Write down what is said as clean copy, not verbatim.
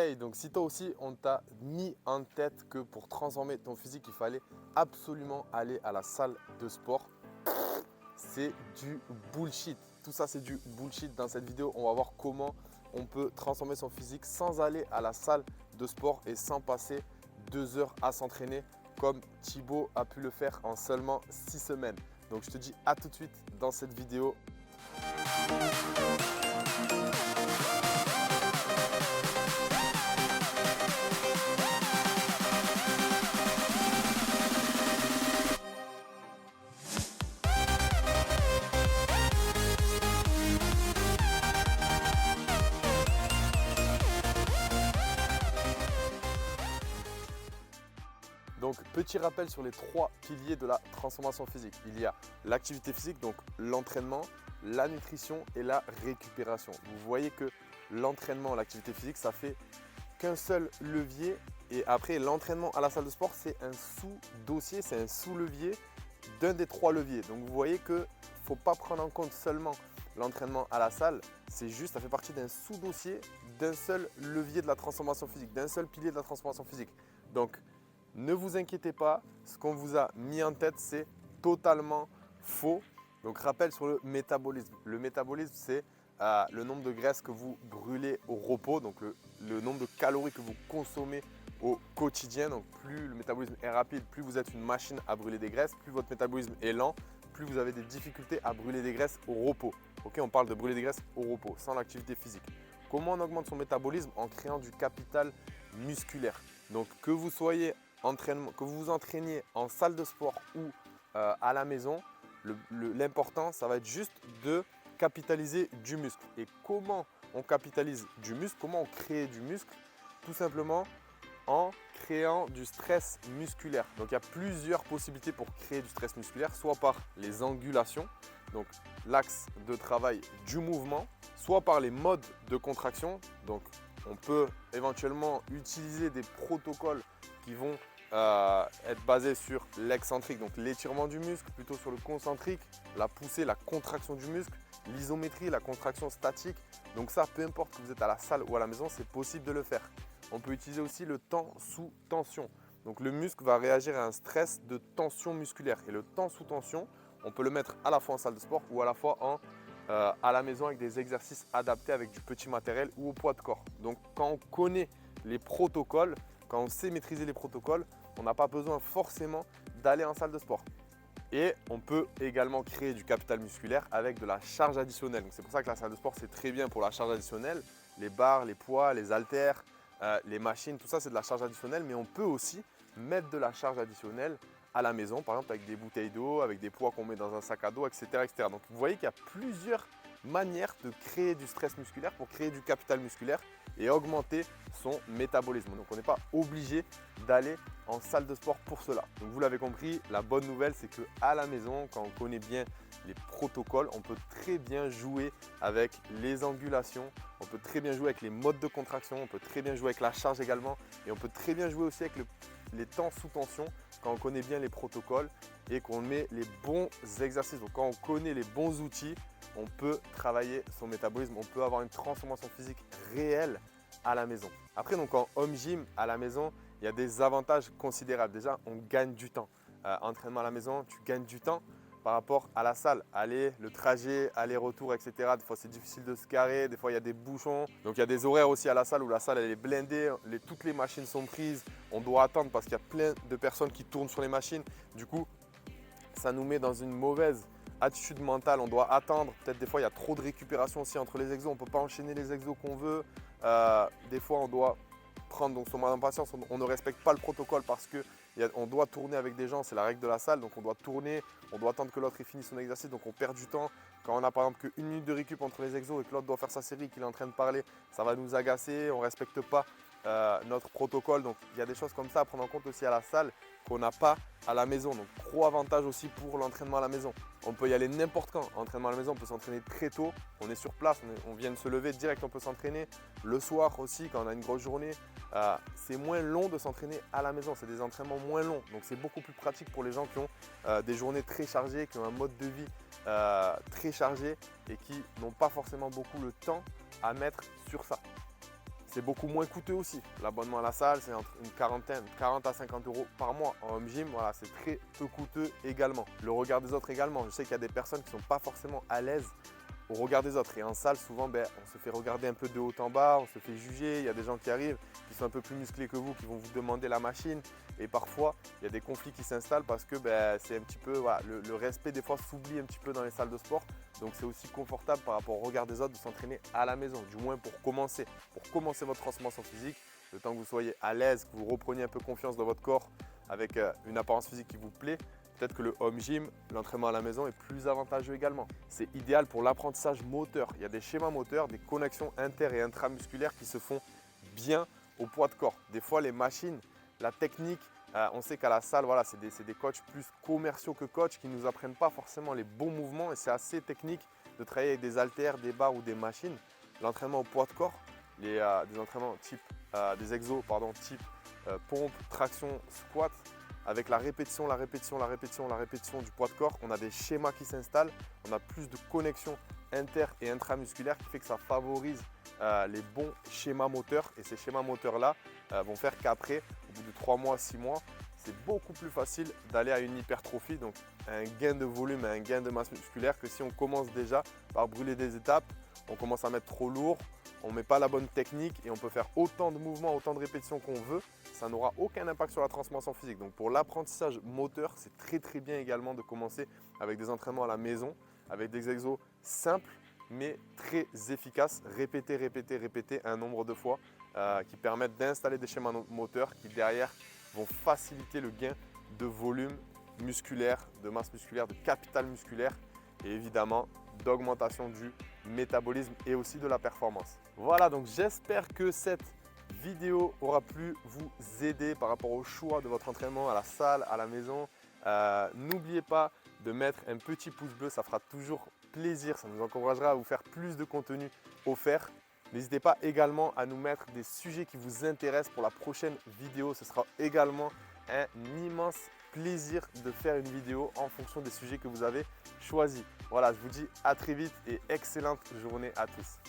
Hey, donc si toi aussi on t'a mis en tête que pour transformer ton physique, il fallait absolument aller à la salle de sport, c'est du bullshit. Tout ça, c'est du bullshit. Dans cette vidéo, on va voir comment on peut transformer son physique sans aller à la salle de sport et sans passer 2 heures à s'entraîner comme Thibaut a pu le faire en seulement 6 semaines. Donc je te dis à tout de suite dans cette vidéo. Donc, petit rappel sur les 3 piliers de la transformation physique. Il y a l'activité physique, donc l'entraînement, la nutrition et la récupération. Vous voyez que l'entraînement, l'activité physique, ça fait qu'un seul levier. Et après, l'entraînement à la salle de sport, c'est un sous-dossier, c'est un sous-levier d'un des 3 leviers. Donc, vous voyez qu'il ne faut pas prendre en compte seulement l'entraînement à la salle. C'est juste, ça fait partie d'un sous-dossier d'un seul levier de la transformation physique, d'un seul pilier de la transformation physique. Donc, ne vous inquiétez pas, ce qu'on vous a mis en tête, c'est totalement faux. Donc, rappel sur le métabolisme. Le métabolisme, c'est le nombre de graisses que vous brûlez au repos, donc le nombre de calories que vous consommez au quotidien. Donc, plus le métabolisme est rapide, plus vous êtes une machine à brûler des graisses, plus votre métabolisme est lent, plus vous avez des difficultés à brûler des graisses au repos. Ok, on parle de brûler des graisses au repos, sans l'activité physique. Comment on augmente son métabolisme? En créant du capital musculaire. Donc, que vous soyez que vous vous entraîniez en salle de sport ou à la maison, l'important, ça va être juste de capitaliser du muscle. Et comment on capitalise du muscle? Comment on crée du muscle? Tout simplement en créant du stress musculaire. Donc, il y a plusieurs possibilités pour créer du stress musculaire, soit par les angulations, donc l'axe de travail du mouvement, soit par les modes de contraction. Donc, on peut éventuellement utiliser des protocoles qui vont être basés sur l'excentrique, donc l'étirement du muscle, plutôt sur le concentrique, la poussée, la contraction du muscle, l'isométrie, la contraction statique. Donc ça, peu importe que vous êtes à la salle ou à la maison, c'est possible de le faire. On peut utiliser aussi le temps sous tension. Donc le muscle va réagir à un stress de tension musculaire. Et le temps sous tension, on peut le mettre à la fois en salle de sport ou à la fois à la maison avec des exercices adaptés avec du petit matériel ou au poids de corps. Donc quand on connaît les protocoles, quand on sait maîtriser les protocoles, on n'a pas besoin forcément d'aller en salle de sport. Et on peut également créer du capital musculaire avec de la charge additionnelle. C'est pour ça que la salle de sport, c'est très bien pour la charge additionnelle. Les barres, les poids, les haltères, les machines, tout ça, c'est de la charge additionnelle. Mais on peut aussi mettre de la charge additionnelle à la maison, par exemple avec des bouteilles d'eau, avec des poids qu'on met dans un sac à dos, etc., etc. Donc, vous voyez qu'il y a plusieurs manière de créer du stress musculaire pour créer du capital musculaire et augmenter son métabolisme. Donc on n'est pas obligé d'aller en salle de sport pour cela. Donc vous l'avez compris, la bonne nouvelle c'est qu'à la maison, quand on connaît bien les protocoles, on peut très bien jouer avec les angulations, on peut très bien jouer avec les modes de contraction, on peut très bien jouer avec la charge également et on peut très bien jouer aussi avec les temps sous tension quand on connaît bien les protocoles et qu'on met les bons exercices. Donc quand on connaît les bons outils, on peut travailler son métabolisme, on peut avoir une transformation physique réelle à la maison. Après, donc en home gym, à la maison, il y a des avantages considérables. Déjà, on gagne du temps. Entraînement à la maison, tu gagnes du temps par rapport à la salle. Le trajet, aller-retour, etc. Des fois, c'est difficile de se garer, des fois, il y a des bouchons. Donc, il y a des horaires aussi à la salle où la salle elle est blindée, toutes les machines sont prises. On doit attendre parce qu'il y a plein de personnes qui tournent sur les machines. Du coup, ça nous met dans une mauvaise attitude mentale, on doit attendre. Peut-être des fois, il y a trop de récupération aussi entre les exos. On ne peut pas enchaîner les exos qu'on veut. Des fois, on doit prendre donc son mal en patience. On ne respecte pas le protocole parce qu'on doit tourner avec des gens. C'est la règle de la salle. Donc, on doit tourner. On doit attendre que l'autre ait fini son exercice. Donc, on perd du temps. Quand on a par exemple qu'une minute de récup entre les exos et que l'autre doit faire sa série, qu'il est en train de parler, ça va nous agacer. On ne respecte pas notre protocole. Donc, il y a des choses comme ça à prendre en compte aussi à la salle qu'on n'a pas à la maison. Donc, gros avantage aussi pour l'entraînement à la maison. On peut y aller n'importe quand. Entraînement à la maison, on peut s'entraîner très tôt. On est sur place, on vient de se lever direct, on peut s'entraîner. Le soir aussi, quand on a une grosse journée, c'est moins long de s'entraîner à la maison. C'est des entraînements moins longs. Donc, c'est beaucoup plus pratique pour les gens qui ont des journées très chargées, qui ont un mode de vie très chargé et qui n'ont pas forcément beaucoup le temps à mettre sur ça. C'est beaucoup moins coûteux aussi. L'abonnement à la salle, c'est entre une quarantaine, 40 à 50 euros par mois. En home gym, voilà, c'est très peu coûteux également. Le regard des autres également. Je sais qu'il y a des personnes qui ne sont pas forcément à l'aise au regard des autres. Et en salle, souvent, on se fait regarder un peu de haut en bas, on se fait juger. Il y a des gens qui arrivent, qui sont un peu plus musclés que vous, qui vont vous demander la machine. Et parfois, il y a des conflits qui s'installent parce que c'est un petit peu, voilà, le respect des fois s'oublie un petit peu dans les salles de sport. Donc c'est aussi confortable par rapport au regard des autres de s'entraîner à la maison, du moins pour commencer votre transformation physique, le temps que vous soyez à l'aise, que vous repreniez un peu confiance dans votre corps avec une apparence physique qui vous plaît. Peut-être que le home gym, l'entraînement à la maison est plus avantageux également. C'est idéal pour l'apprentissage moteur. Il y a des schémas moteurs, des connexions inter- et intramusculaires qui se font bien au poids de corps. Des fois, les machines, la technique, on sait qu'à la salle, voilà, c'est des coachs plus commerciaux que coachs qui ne nous apprennent pas forcément les bons mouvements et c'est assez technique de travailler avec des haltères, des barres ou des machines. L'entraînement au poids de corps, des entraînements type, des exos type pompe, traction, squat, avec la répétition, la répétition, la répétition, la répétition du poids de corps, on a des schémas qui s'installent, on a plus de connexions inter- et intramusculaires qui fait que ça favorise les bons schémas moteurs. Et ces schémas moteurs-là vont faire qu'après, au bout de 3 mois, 6 mois, c'est beaucoup plus facile d'aller à une hypertrophie, donc un gain de volume, un gain de masse musculaire que si on commence déjà par brûler des étapes, on commence à mettre trop lourd, on ne met pas la bonne technique et on peut faire autant de mouvements, autant de répétitions qu'on veut, ça n'aura aucun impact sur la transformation physique. Donc pour l'apprentissage moteur, c'est très bien également de commencer avec des entraînements à la maison, avec des exos simples mais très efficaces, répéter un nombre de fois qui permettent d'installer des schémas moteurs qui derrière vont faciliter le gain de volume musculaire, de masse musculaire, de capital musculaire et évidemment d'augmentation du métabolisme et aussi de la performance. Voilà, donc j'espère que cette vidéo aura pu vous aider par rapport au choix de votre entraînement à la salle, à la maison. N'oubliez pas de mettre un petit pouce bleu, ça fera toujours plaisir, ça nous encouragera à vous faire plus de contenu offert. N'hésitez pas également à nous mettre des sujets qui vous intéressent pour la prochaine vidéo. Ce sera également un immense plaisir de faire une vidéo en fonction des sujets que vous avez choisis. Voilà, je vous dis à très vite et excellente journée à tous.